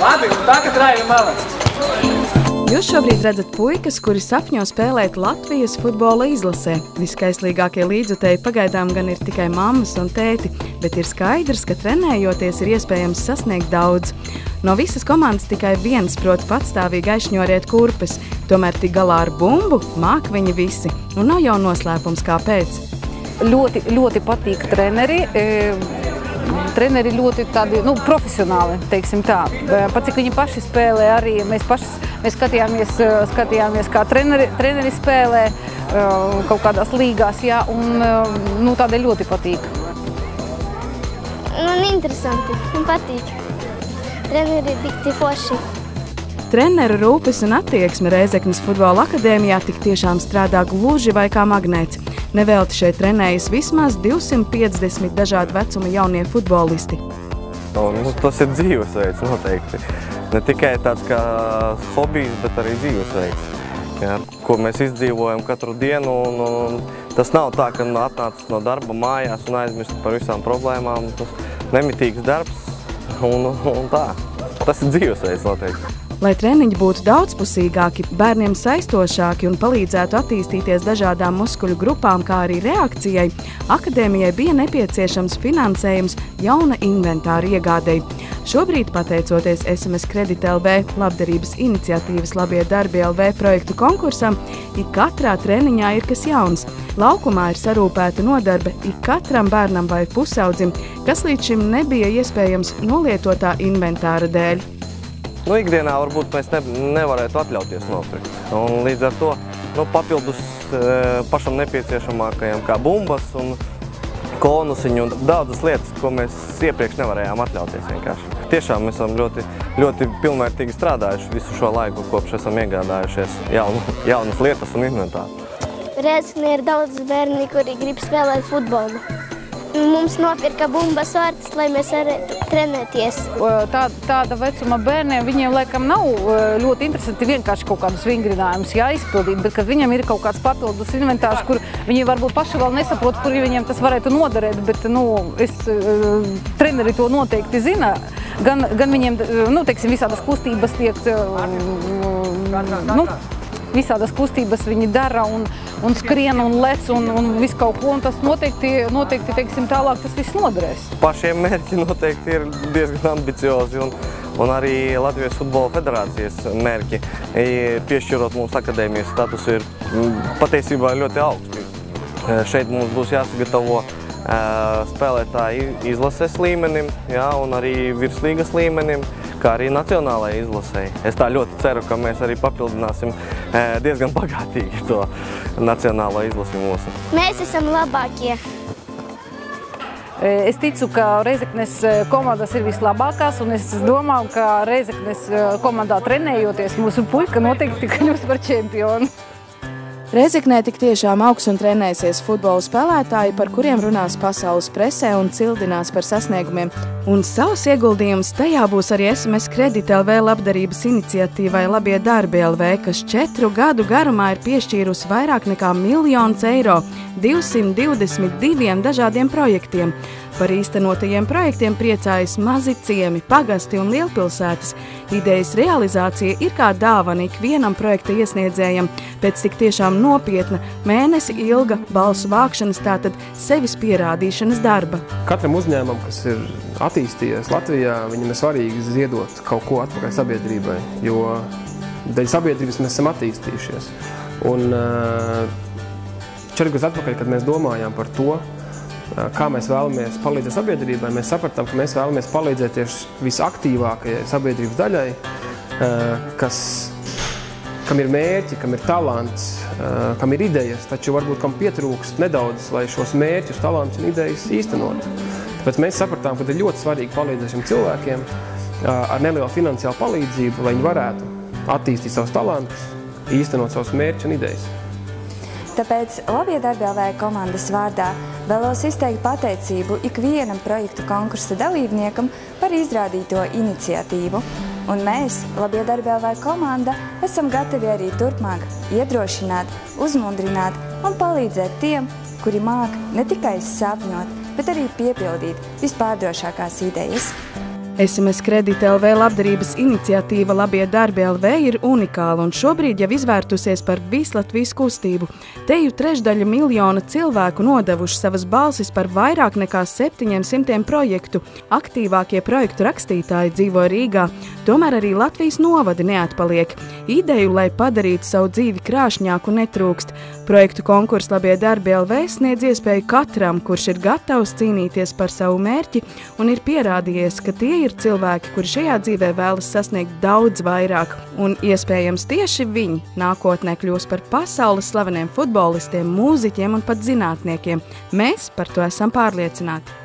Labi, un tagad Raivi Malets. Jūs šobrīd redzat puikas, kuri sapņo spēlēt Latvijas futbola izlasē. Viskaislīgākie līdzutēji pagaidām gan ir tikai mammas un tēti, bet ir skaidrs, ka trenējoties ir iespējams sasniegt daudz. No visas komandas tikai viens prot patstāvīgi aizšņoriet kurpes, tomēr tik galā ar bumbu māk viņi visi, un nav jau noslēpums kāpēc. Ļoti patīk treneri. Treneri ļoti tādi, profesionāli, teiksim tā. Pat cik viņi paši spēlē, arī mēs skatījāmies kā treneri spēlē kaut kādās līgās, jā, un tādēļ ļoti patīk. Man interesanti, man patīk. Treneri ir tik forši. Treneru rūpes un attieksme Rēzeknes futbola akadēmijā tik tiešām strādā gluži vai kā magnēts. Nevelti šeit trenējas vismaz 250 dažādu vecuma jaunie futbolisti. Tas ir dzīvesveids noteikti. Ne tikai tāds kā hobijs, bet arī dzīvesveids, ja, ko mēs izdzīvojam katru dienu. Tas nav tā, ka atnācis no darba mājās un aizmirst par visām problēmām. Tas nemitīgs darbs un tā. Tas ir dzīvesveids noteikti. Lai treniņi būtu daudzpusīgāki, bērniem saistošāki un palīdzētu attīstīties dažādām muskuļu grupām, kā arī reakcijai, akadēmijai bija nepieciešams finansējums jauna inventāra iegādei. Šobrīd, pateicoties SMS Kredit LV labdarības iniciatīvas Labie darbi LV projektu konkursam, ik katrā treniņā ir kas jauns. Laukumā ir sarūpēta nodarbe ik katram bērnam vai pusaudzim, kas līdz šim nebija iespējams nolietotā inventāra dēļ. Ikdienā varbūt mēs nevarētu atļauties nopirkt. Un līdz ar to papildus pašam nepieciešamākajam kā bumbas un konusiņu un daudzas lietas, ko mēs iepriekš nevarējām atļauties vienkārši. Tiešām mēs esam ļoti pilnvērtīgi strādājuši visu šo laiku, kopš esam iegādājušies jaunas lietas un inventāru. Rēzeknē ir daudz bērni, kuri grib spēlēt futbolu. Mums nopirka bumbas vārtas, lai mēs varētu trenēties. Tāda vecuma bērniem, viņiem laikam nav ļoti interesanti vienkārši kaut kādus vingrinājumus jāizpildīt, bet kad viņam ir kaut kāds papildus inventārs, kur viņi varbūt paši vēl nesaprot, kur viņiem tas varētu noderēt, bet treneri to noteikti zina. Gan viņiem, teiksim, visādas kustības tiek, visādas kustības viņi dara un skrien un lec un visu kaut ko, un tas noteikti, teiksim, tālāk tas viss noderēs. Pašiem mērķi noteikti ir diezgan ambiciozi, un arī Latvijas futbola federācijas mērķi, piešķirot mums akadēmijas statusu, ir patiesībā ļoti augsti. Šeit mums būs jāsagatavo spēlētāji izlases līmenim, un arī virslīgas līmenim, kā arī nacionālajai izlasei. Es tā ļoti ceru, ka mēs arī papildināsim diezgan bagātīgi to nacionālo izlasi mūsu. Mēs esam labākie. Es ticu, ka Rēzeknes komandas ir vislabākās, un es domāju, ka Rēzeknes komandā trenējoties mūsu puika noteikti kļūs par čempionu. Rēzeknē tik tiešām augs un trenēsies futbola spēlētāji, par kuriem runās pasaules presē un cildinās par sasniegumiem. Un savus ieguldījumus tajā būs arī SMS Kredit LV labdarības iniciatīvai Labie darbi LV, kas 4 gadu garumā ir piešķīrusi vairāk nekā 1 000 000 eiro 222 dažādiem projektiem. Par īstenotajiem projektiem priecājas mazi ciemi, pagasti un lielpilsētas. Idejas realizācija ir kā dāvana ikvienam projekta iesniedzējam, pēc tik tiešām nopietna, mēnesi ilga balsu vākšanas, tātad sevis pierādīšanas darba. Katram uzņēmumam, kas ir attīstījies Latvijā, viņam ir svarīgi ziedot kaut ko atpakaļ sabiedrībai, jo dēļ sabiedrības mēs esam attīstījušies. Un 4 gadus atpakaļ, kad mēs domājām par to, kā mēs vēlamies palīdzēt sabiedrībai, mēs sapratām, ka mēs vēlamies palīdzēt tieši visaktīvākajai sabiedrības daļai, kam ir mērķi, kam ir talants, kam ir idejas, taču varbūt kam pietrūkst nedaudz, lai šos mērķus, talantus un idejas īstenot. Tāpēc mēs sapratām, ka ir ļoti svarīgi palīdzēt šiem cilvēkiem ar nelielu finansiālu palīdzību, lai viņi varētu attīstīt savus talantus, īstenot savus mērķus un idejas. Tāpēc Labie darbi LV komandas vārdā vēlos izteikt pateicību ikvienam projektu konkursa dalībniekam par izrādīto iniciatīvu. Un mēs, Labie darbi LV komanda, esam gatavi arī turpmāk iedrošināt, uzmundrināt un palīdzēt tiem, kuri māk ne tikai sapņot, bet arī piepildīt vispārdrošākās idejas. SMS Kredita LV labdarības iniciatīva Labie darbi LV ir unikāla un šobrīd jau izvērtusies par vislatvijas kustību. Teju 3/3 miljona cilvēku nodevuši savas balsis par vairāk nekā 700 projektu. Aktīvākie projektu rakstītāji dzīvo Rīgā, tomēr arī Latvijas novadi neatpaliek. Ideju, lai padarītu savu dzīvi krāšņāku, netrūkst. Projektu konkurss Labie darbi LV sniedz iespēju katram, kurš ir gatavs cīnīties par savu mērķi un ir pierādījies, ka tie ir cilvēki, kuri šajā dzīvē vēlas sasniegt daudz vairāk. Un iespējams tieši viņi nākotnē kļūs par pasaules slaveniem futbolistiem, mūziķiem un pat zinātniekiem. Mēs par to esam pārliecināti.